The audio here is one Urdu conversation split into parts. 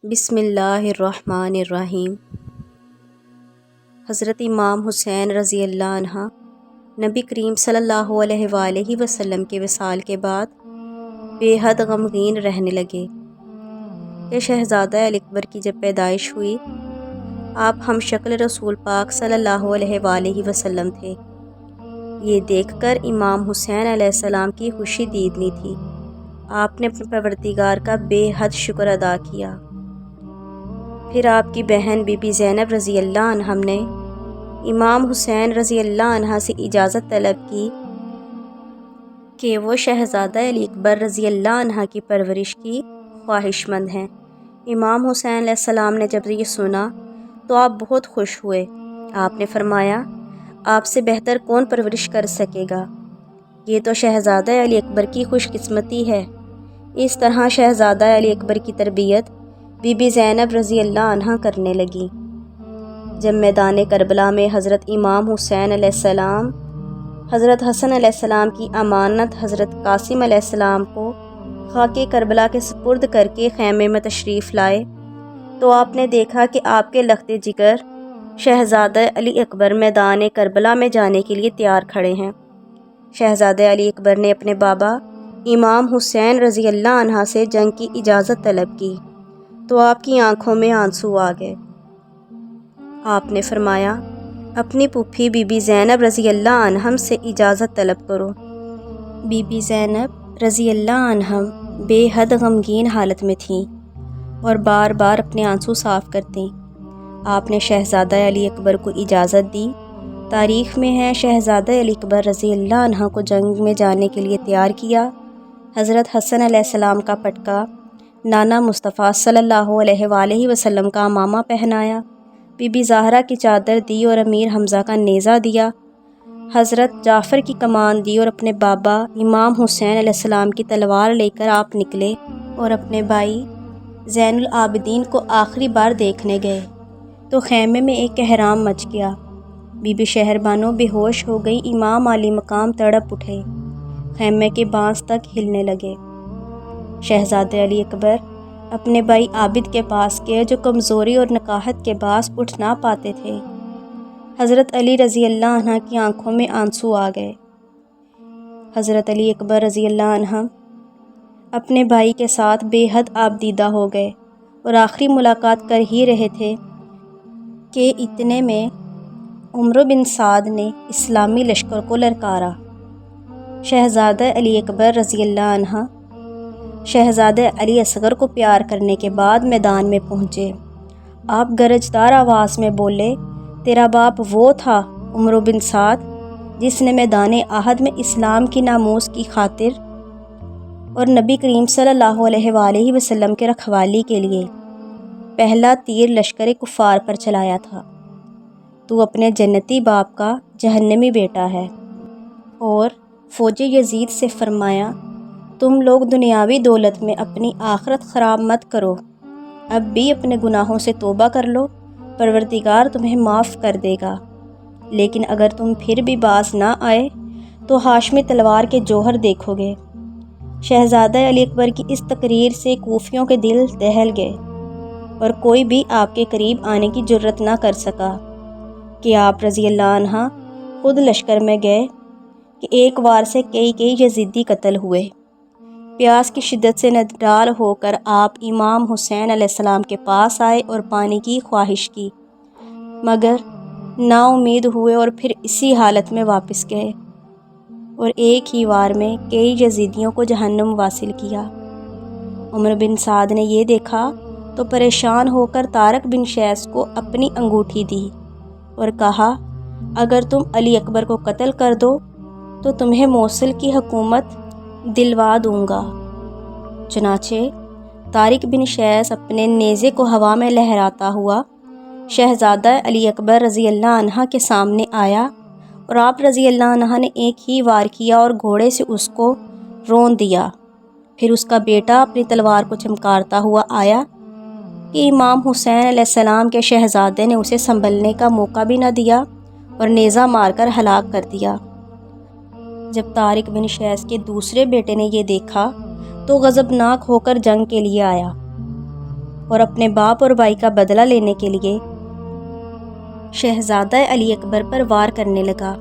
بسم اللہ الرحمن الرحیم۔ حضرت امام حسین رضی اللہ عنہ نبی کریم صلی اللہ علیہ وآلہ وسلم کے وصال کے بعد بے حد غمگین رہنے لگے کہ شہزادہ علی اکبر کی جب پیدائش ہوئی، آپ ہم شکل رسول پاک صلی اللہ علیہ وآلہ وسلم تھے۔ یہ دیکھ کر امام حسین علیہ السلام کی خوشی دیدنی تھی۔ آپ نے اپنے پروردگار کا بے حد شکر ادا کیا۔ پھر آپ کی بہن بی بی زینب رضی اللہ عنہ نے امام حسین رضی اللہ عنہ سے اجازت طلب کی کہ وہ شہزادہ علی اکبر رضی اللہ عنہ کی پرورش کی خواہش مند ہیں۔ امام حسین علیہ السلام نے جب یہ سنا تو آپ بہت خوش ہوئے۔ آپ نے فرمایا، آپ سے بہتر کون پرورش کر سکے گا؟ یہ تو شہزادہ علی اکبر کی خوش قسمتی ہے۔ اس طرح شہزادہ علی اکبر کی تربیت بی بی زینب رضی اللہ عنہ کرنے لگی۔ جب میدان کربلا میں حضرت امام حسین علیہ السلام حضرت حسن علیہ السلام کی امانت حضرت قاسم علیہ السلام کو خاک کربلا کے سپرد کر کے خیمے میں تشریف لائے تو آپ نے دیکھا کہ آپ کے لخت جگر شہزادہ علی اکبر میدان کربلا میں جانے کے لیے تیار کھڑے ہیں۔ شہزادہ علی اکبر نے اپنے بابا امام حسین رضی اللہ عنہ سے جنگ کی اجازت طلب کی تو آپ کی آنکھوں میں آنسو آ گئے۔ آپ نے فرمایا، اپنی پھوپھی بی بی زینب رضی اللہ عنہ سے اجازت طلب کرو۔ بی بی زینب رضی اللہ عنہ بے حد غمگین حالت میں تھیں اور بار بار اپنے آنسو صاف کرتیں۔ آپ نے شہزادہ علی اکبر کو اجازت دی۔ تاریخ میں ہے شہزادہ علی اکبر رضی اللہ عنہ کو جنگ میں جانے کے لیے تیار کیا۔ حضرت حسن علیہ السلام کا پٹکا، نانا مصطفیٰ صلی اللہ علیہ وآلہ وسلم کا عمامہ پہنایا، بی بی زہرا کی چادر دی اور امیر حمزہ کا نیزہ دیا، حضرت جعفر کی کمان دی اور اپنے بابا امام حسین علیہ السلام کی تلوار لے کر آپ نکلے اور اپنے بھائی زین العابدین کو آخری بار دیکھنے گئے تو خیمے میں ایک احرام مچ گیا۔ بی بی شہر بانو بے ہوش ہو گئی۔ امام علی مقام تڑپ اٹھے، خیمے کے بانس تک ہلنے لگے۔ شہزادہ علی اکبر اپنے بھائی عابد کے پاس گئے جو کمزوری اور نکاہت کے باعث اٹھ نہ پاتے تھے۔ حضرت علی رضی اللہ عنہ کی آنکھوں میں آنسو آ گئے۔ حضرت علی اکبر رضی اللہ عنہ اپنے بھائی کے ساتھ بے حد آبدیدہ ہو گئے اور آخری ملاقات کر ہی رہے تھے کہ اتنے میں عمرو بن سعد نے اسلامی لشکر کو للکارا۔ شہزادہ علی اکبر رضی اللہ عنہ شہزادہ علی اصغر کو پیار کرنے کے بعد میدان میں پہنچے۔ آپ گرجدار آواز میں بولے، تیرا باپ وہ تھا عمرو بن سعد جس نے میدان احد میں اسلام کی ناموس کی خاطر اور نبی کریم صلی اللہ علیہ وآلہ وسلم کے رکھوالی کے لیے پہلا تیر لشکر کفار پر چلایا تھا۔ تو اپنے جنتی باپ کا جہنمی بیٹا ہے۔ اور فوج یزید سے فرمایا، تم لوگ دنیاوی دولت میں اپنی آخرت خراب مت کرو، اب بھی اپنے گناہوں سے توبہ کر لو، پروردگار تمہیں معاف کر دے گا۔ لیکن اگر تم پھر بھی باز نہ آئے تو ہاشمی تلوار کے جوہر دیکھو گے۔ شہزادہ علی اکبر کی اس تقریر سے کوفیوں کے دل دہل گئے اور کوئی بھی آپ کے قریب آنے کی جرت نہ کر سکا کہ آپ رضی اللہ عنہ خود لشکر میں گئے کہ ایک وار سے کئی یزیدی قتل ہوئے۔ پیاس کی شدت سے نڈال ہو کر آپ امام حسین علیہ السلام کے پاس آئے اور پانی کی خواہش کی، مگر نا امید ہوئے اور پھر اسی حالت میں واپس گئے اور ایک ہی وار میں کئی یزیدیوں کو جہنم واصل کیا۔ عمر بن سعد نے یہ دیکھا تو پریشان ہو کر طارق بن شیس کو اپنی انگوٹھی دی اور کہا، اگر تم علی اکبر کو قتل کر دو تو تمہیں موصل کی حکومت دلوا دوں گا۔ چنانچہ طارق بن شیس اپنے نیزے کو ہوا میں لہراتا ہوا شہزادہ علی اکبر رضی اللہ عنہ کے سامنے آیا اور آپ رضی اللہ عنہ نے ایک ہی وار کیا اور گھوڑے سے اس کو رون دیا۔ پھر اس کا بیٹا اپنی تلوار کو چمکارتا ہوا آیا کہ امام حسین علیہ السلام کے شہزادے نے اسے سنبھلنے کا موقع بھی نہ دیا اور نیزہ مار کر ہلاک کر دیا۔ جب طارق بن شیس کے دوسرے بیٹے نے یہ دیکھا تو غضبناک ہو کر جنگ کے لیے آیا۔ اور اپنے باپ اور بھائی کا بدلہ لینے کے لیے شہزادہ علی اکبر پر وار کرنے لگا۔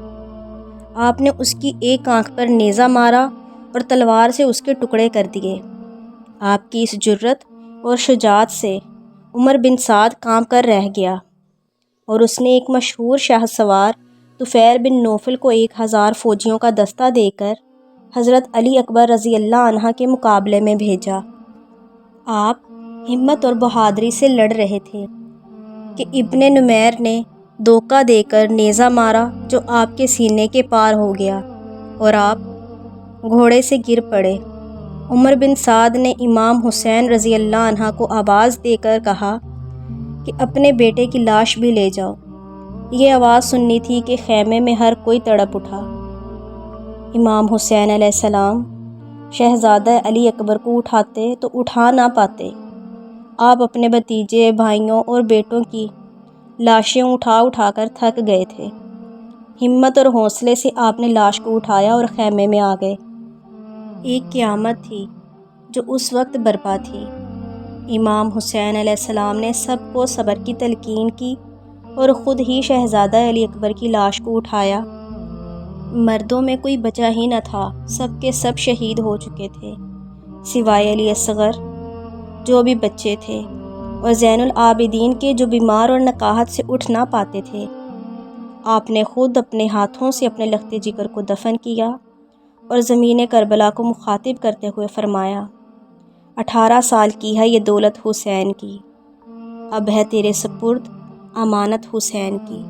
آپ نے اس کی ایک آنکھ پر نیزہ مارا اور تلوار سے اس کے ٹکڑے کر دیے۔ آپ کی اس جرأت اور شجاعت سے عمر بن سعد کانپ کر رہ گیا اور اس نے ایک مشہور شاہ سوار طفیل بن نوفل کو 1000 فوجیوں کا دستہ دے کر حضرت علی اکبر رضی اللہ عنہ کے مقابلے میں بھیجا۔ آپ ہمت اور بہادری سے لڑ رہے تھے کہ ابن نمیر نے دھوکہ دے کر نیزہ مارا جو آپ کے سینے کے پار ہو گیا اور آپ گھوڑے سے گر پڑے۔ عمر بن سعد نے امام حسین رضی اللہ عنہ کو آواز دے کر کہا کہ اپنے بیٹے کی لاش بھی لے جاؤ۔ یہ آواز سننی تھی کہ خیمے میں ہر کوئی تڑپ اٹھا۔ امام حسین علیہ السلام شہزادہ علی اکبر کو اٹھاتے تو اٹھا نہ پاتے۔ آپ اپنے بھتیجے، بھائیوں اور بیٹوں کی لاشیں اٹھا اٹھا کر تھک گئے تھے۔ ہمت اور حوصلے سے آپ نے لاش کو اٹھایا اور خیمے میں آ گئے۔ ایک قیامت تھی جو اس وقت برپا تھی۔ امام حسین علیہ السلام نے سب کو صبر کی تلقین کی اور خود ہی شہزادہ علی اکبر کی لاش کو اٹھایا۔ مردوں میں کوئی بچا ہی نہ تھا، سب کے سب شہید ہو چکے تھے سوائے علی اصغر جو ابھی بچے تھے اور زین العابدین کے جو بیمار اور نقاہت سے اٹھ نہ پاتے تھے۔ آپ نے خود اپنے ہاتھوں سے اپنے لخت جگر کو دفن کیا اور زمین کربلا کو مخاطب کرتے ہوئے فرمایا، 18 سال کی ہے یہ دولت حسین کی، اب ہے تیرے سپرد امانت حسین کی۔